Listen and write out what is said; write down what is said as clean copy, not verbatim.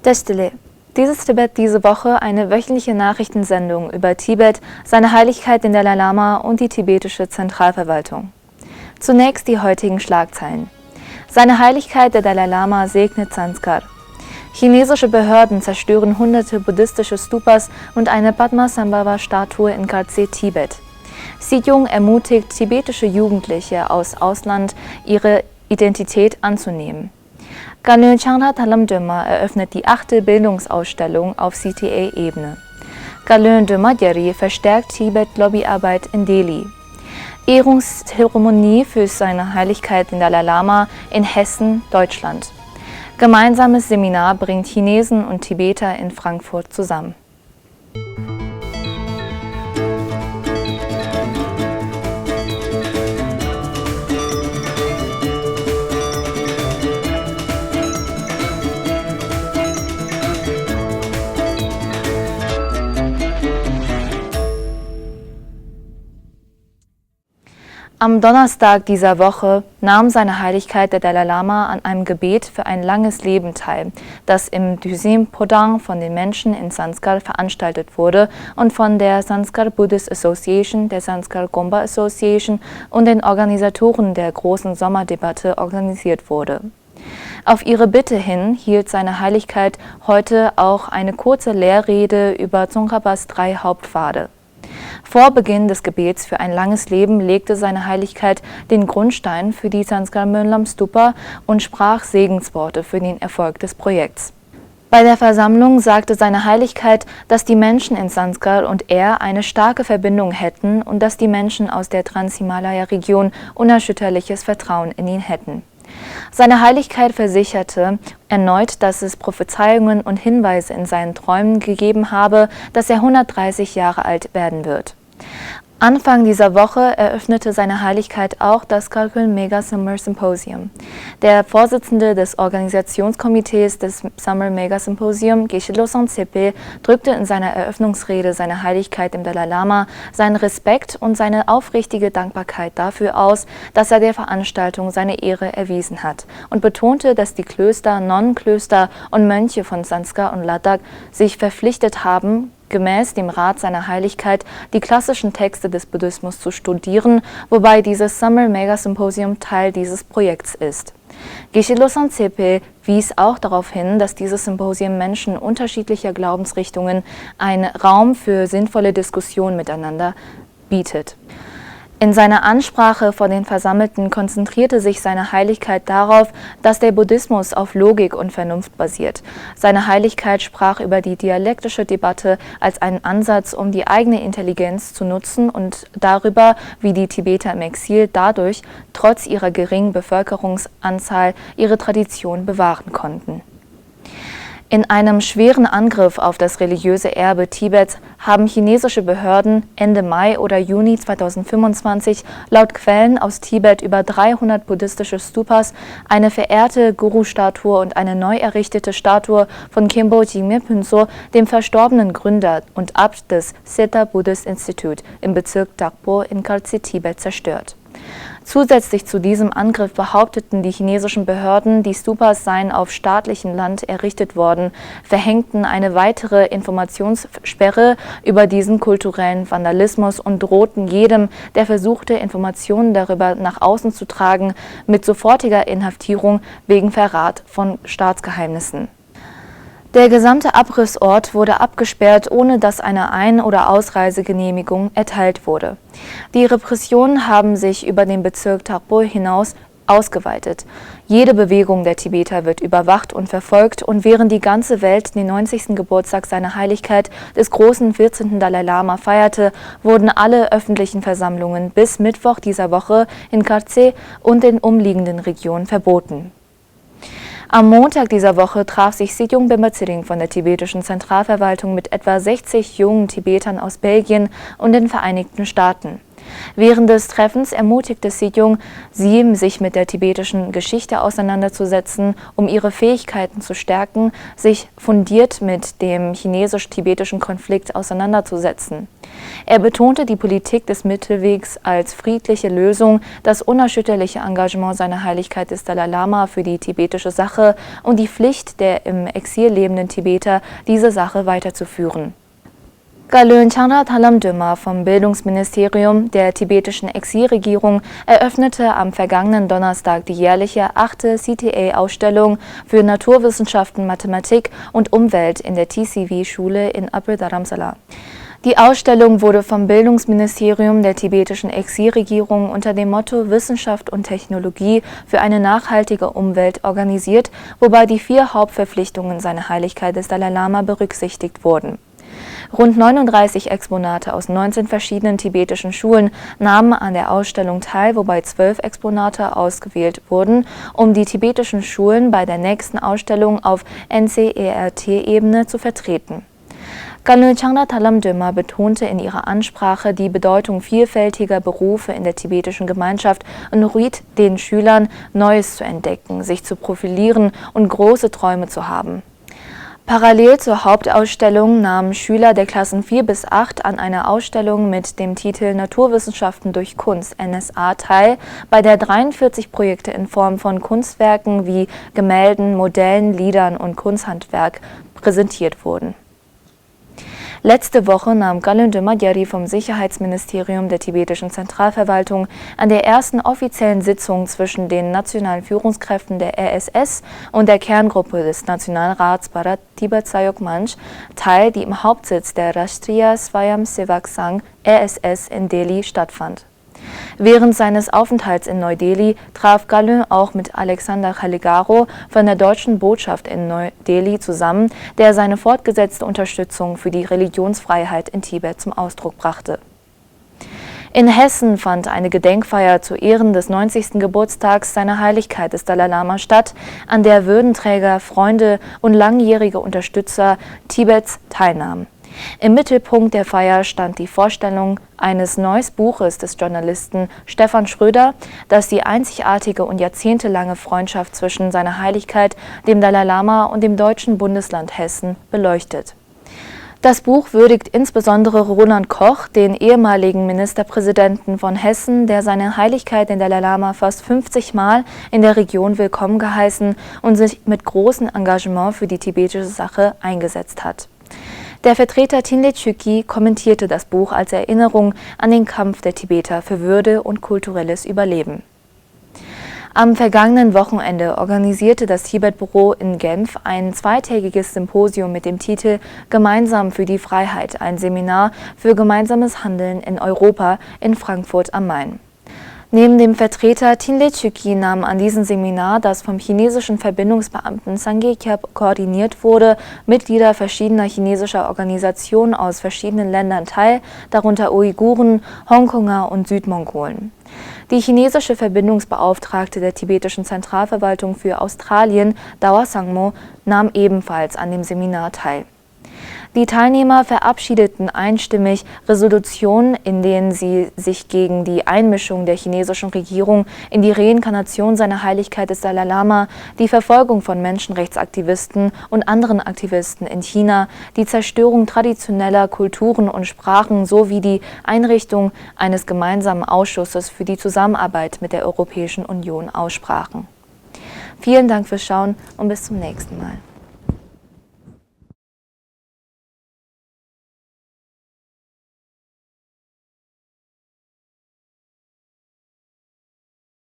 Deshtele. Dies ist Tibet diese Woche, eine wöchentliche Nachrichtensendung über Tibet, seine Heiligkeit den Dalai Lama und die tibetische Zentralverwaltung. Zunächst die heutigen Schlagzeilen. Seine Heiligkeit der Dalai Lama segnet Sanskar. Chinesische Behörden zerstören hunderte buddhistische Stupas und eine Padmasambhava-Statue in Khartse, Tibet. Sejong ermutigt tibetische Jugendliche aus Ausland, ihre Identität anzunehmen. Galön Changra Thalam Döma eröffnet die 8. Bildungsausstellung auf CTA-Ebene. Galön Döma Dyeri verstärkt Tibet-Lobbyarbeit in Delhi. Ehrungszeremonie für seine Heiligkeit den Dalai Lama in Hessen, Deutschland. Gemeinsames Seminar bringt Chinesen und Tibeter in Frankfurt zusammen. Am Donnerstag dieser Woche nahm seine Heiligkeit der Dalai Lama an einem Gebet für ein langes Leben teil, das im Düsim Podang von den Menschen in Sanskar veranstaltet wurde und von der Sanskar Buddhist Association, der Sanskar Gompa Association und den Organisatoren der großen Sommerdebatte organisiert wurde. Auf ihre Bitte hin hielt seine Heiligkeit heute auch eine kurze Lehrrede über Tsongkhapas 3 Hauptpfade. Vor Beginn des Gebets für ein langes Leben legte seine Heiligkeit den Grundstein für die Sanskar Mönlam Stupa und sprach Segensworte für den Erfolg des Projekts. Bei der Versammlung sagte seine Heiligkeit, dass die Menschen in Sanskar und er eine starke Verbindung hätten und dass die Menschen aus der Transhimalaya-Region unerschütterliches Vertrauen in ihn hätten. Seine Heiligkeit versicherte erneut, dass es Prophezeiungen und Hinweise in seinen Träumen gegeben habe, dass er 130 Jahre alt werden wird. Anfang dieser Woche eröffnete seine Heiligkeit auch das Kalkül Mega Summer Symposium. Der Vorsitzende des Organisationskomitees des Summer Mega Symposium, Geshe Losang Tsepe, drückte in seiner Eröffnungsrede seiner Heiligkeit dem Dalai Lama seinen Respekt und seine aufrichtige Dankbarkeit dafür aus, dass er der Veranstaltung seine Ehre erwiesen hat und betonte, dass die Klöster, Nonnenklöster und Mönche von Sanskar und Ladakh sich verpflichtet haben, gemäß dem Rat seiner Heiligkeit die klassischen Texte des Buddhismus zu studieren, wobei dieses Summer Mega Symposium Teil dieses Projekts ist. Geshe Losang Tsepe wies auch darauf hin, dass dieses Symposium Menschen unterschiedlicher Glaubensrichtungen einen Raum für sinnvolle Diskussion miteinander bietet. In seiner Ansprache vor den Versammelten konzentrierte sich seine Heiligkeit darauf, dass der Buddhismus auf Logik und Vernunft basiert. Seine Heiligkeit sprach über die dialektische Debatte als einen Ansatz, um die eigene Intelligenz zu nutzen und darüber, wie die Tibeter im Exil dadurch, trotz ihrer geringen Bevölkerungsanzahl, ihre Tradition bewahren konnten. In einem schweren Angriff auf das religiöse Erbe Tibets haben chinesische Behörden Ende Mai oder Juni 2025 laut Quellen aus Tibet über 300 buddhistische Stupas, eine verehrte Guru-Statue und eine neu errichtete Statue von Khenpo Jigme Phunso, dem verstorbenen Gründer und Abt des Seta Buddhist Institute im Bezirk Dakpo in Khartse, Tibet, zerstört. Zusätzlich zu diesem Angriff behaupteten die chinesischen Behörden, die Stupas seien auf staatlichem Land errichtet worden, verhängten eine weitere Informationssperre über diesen kulturellen Vandalismus und drohten jedem, der versuchte, Informationen darüber nach außen zu tragen, mit sofortiger Inhaftierung wegen Verrat von Staatsgeheimnissen. Der gesamte Abrissort wurde abgesperrt, ohne dass eine Ein- oder Ausreisegenehmigung erteilt wurde. Die Repressionen haben sich über den Bezirk Dakpo hinaus ausgeweitet. Jede Bewegung der Tibeter wird überwacht und verfolgt, und während die ganze Welt den 90. Geburtstag seiner Heiligkeit des großen 14. Dalai Lama feierte, wurden alle öffentlichen Versammlungen bis Mittwoch dieser Woche in Khartse und den umliegenden Regionen verboten. Am Montag dieser Woche traf sich Sejong Bemba-Tsering von der tibetischen Zentralverwaltung mit etwa 60 jungen Tibetern aus Belgien und den Vereinigten Staaten. Während des Treffens ermutigte Sejong sie, sich mit der tibetischen Geschichte auseinanderzusetzen, um ihre Fähigkeiten zu stärken, sich fundiert mit dem chinesisch-tibetischen Konflikt auseinanderzusetzen. Er betonte die Politik des Mittelwegs als friedliche Lösung, das unerschütterliche Engagement seiner Heiligkeit des Dalai Lama für die tibetische Sache und die Pflicht der im Exil lebenden Tibeter, diese Sache weiterzuführen. Galön Chanrat Thalamdöma vom Bildungsministerium der tibetischen Exilregierung eröffnete am vergangenen Donnerstag die jährliche 8. CTA-Ausstellung für Naturwissenschaften, Mathematik und Umwelt in der TCV-Schule in Upper Dharamsala. Die Ausstellung wurde vom Bildungsministerium der tibetischen Exilregierung unter dem Motto Wissenschaft und Technologie für eine nachhaltige Umwelt organisiert, wobei die 4 Hauptverpflichtungen seiner Heiligkeit des Dalai Lama berücksichtigt wurden. Rund 39 Exponate aus 19 verschiedenen tibetischen Schulen nahmen an der Ausstellung teil, wobei 12 Exponate ausgewählt wurden, um die tibetischen Schulen bei der nächsten Ausstellung auf NCERT-Ebene zu vertreten. Galön Chanrat Thalamdöma betonte in ihrer Ansprache die Bedeutung vielfältiger Berufe in der tibetischen Gemeinschaft und riet den Schülern, Neues zu entdecken, sich zu profilieren und große Träume zu haben. Parallel zur Hauptausstellung nahmen Schüler der Klassen 4 bis 8 an einer Ausstellung mit dem Titel Naturwissenschaften durch Kunst (NSA) teil, bei der 43 Projekte in Form von Kunstwerken wie Gemälden, Modellen, Liedern und Kunsthandwerk präsentiert wurden. Letzte Woche nahm Galön Döma-Gyari vom Sicherheitsministerium der tibetischen Zentralverwaltung an der ersten offiziellen Sitzung zwischen den nationalen Führungskräften der RSS und der Kerngruppe des Nationalrats Bharat Tibet Sayok Manch teil, die im Hauptsitz der Rashtriya Swayamsevak Sangh (RSS) in Delhi stattfand. Während seines Aufenthalts in Neu-Delhi traf Galön auch mit Alexander Caligaro von der deutschen Botschaft in Neu-Delhi zusammen, der seine fortgesetzte Unterstützung für die Religionsfreiheit in Tibet zum Ausdruck brachte. In Hessen fand eine Gedenkfeier zu Ehren des 90. Geburtstags seiner Heiligkeit des Dalai Lama statt, an der Würdenträger, Freunde und langjährige Unterstützer Tibets teilnahmen. Im Mittelpunkt der Feier stand die Vorstellung eines neuen Buches des Journalisten Stefan Schröder, das die einzigartige und jahrzehntelange Freundschaft zwischen seiner Heiligkeit, dem Dalai Lama und dem deutschen Bundesland Hessen beleuchtet. Das Buch würdigt insbesondere Roland Koch, den ehemaligen Ministerpräsidenten von Hessen, der seine Heiligkeit den Dalai Lama fast 50 Mal in der Region willkommen geheißen und sich mit großem Engagement für die tibetische Sache eingesetzt hat. Der Vertreter Thinley Chökyi kommentierte das Buch als Erinnerung an den Kampf der Tibeter für Würde und kulturelles Überleben. Am vergangenen Wochenende organisierte das Tibet-Büro in Genf ein zweitägiges Symposium mit dem Titel Gemeinsam für die Freiheit, ein Seminar für gemeinsames Handeln in Europa in Frankfurt am Main. Neben dem Vertreter Thinley Chökyi nahm an diesem Seminar, das vom chinesischen Verbindungsbeamten Sangye Kyab koordiniert wurde, Mitglieder verschiedener chinesischer Organisationen aus verschiedenen Ländern teil, darunter Uiguren, Hongkonger und Südmongolen. Die chinesische Verbindungsbeauftragte der tibetischen Zentralverwaltung für Australien, Dawa Sangmo, nahm ebenfalls an dem Seminar teil. Die Teilnehmer verabschiedeten einstimmig Resolutionen, in denen sie sich gegen die Einmischung der chinesischen Regierung in die Reinkarnation seiner Heiligkeit des Dalai Lama, die Verfolgung von Menschenrechtsaktivisten und anderen Aktivisten in China, die Zerstörung traditioneller Kulturen und Sprachen sowie die Einrichtung eines gemeinsamen Ausschusses für die Zusammenarbeit mit der Europäischen Union aussprachen. Vielen Dank fürs Schauen und bis zum nächsten Mal.